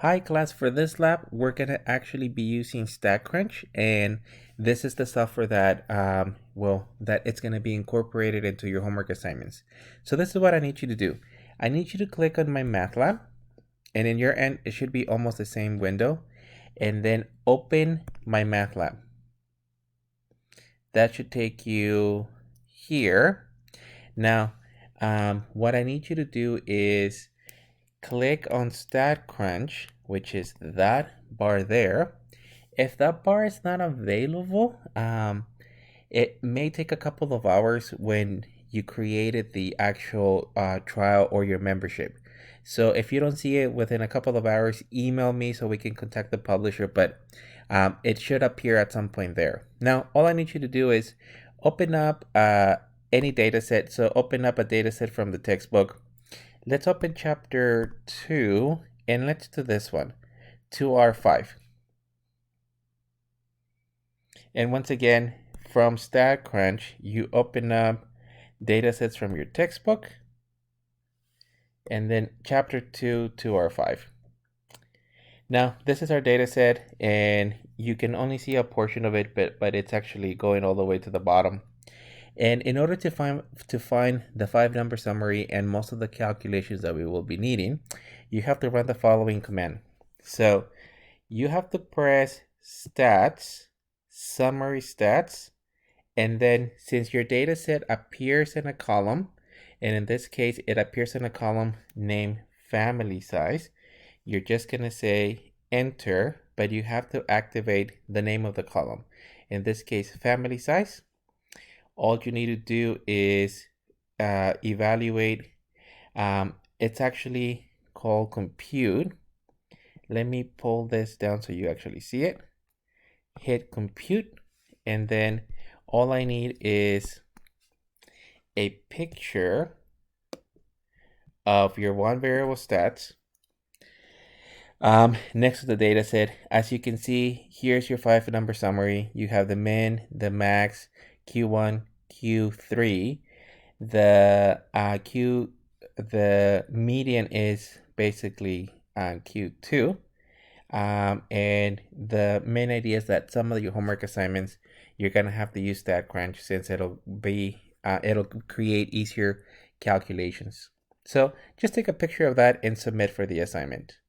Hi class, for this lab, we're going to actually be using StatCrunch, and this is the software that, that it's going to be incorporated into your homework assignments. So this is what I need you to do. I need you to click on MyMathLab, and in your end, it should be almost the same window, and then open MyMathLab. That should take you here. Now, what I need you to do is click on StatCrunch, which is that bar there. If that bar is not available, it may take a couple of hours when you created the actual trial or your membership. So if you don't see it within a couple of hours, email me so we can contact the publisher, but it should appear at some point there. Now, all I need you to do is open up any data set. So open up a data set from the textbook. Let's open chapter 2 and let's do this one, 2R5. And once again, from StatCrunch, you open up data sets from your textbook and then chapter 2, 2R5. Now, this is our data set and you can only see a portion of it, but it's actually going all the way to the bottom. And in order to find the 5-number summary and most of the calculations that we will be needing, you have to run the following command. So you have to press stats, summary stats, and then since your data set appears in a column, and in this case it appears in a column named family size, you're just going to say enter, but you have to activate the name of the column. In this case, family size. All you need to do is evaluate. It's actually called compute. Let me pull this down so you actually see it. Hit compute, and then all I need is a picture of your one variable stats next to the data set. As you can see, here's your 5-number summary. You have the min, the max, Q1, Q3. The the median is basically Q2. And the main idea is that some of your homework assignments, you're gonna have to use StatCrunch since it'll create easier calculations. So just take a picture of that and submit for the assignment.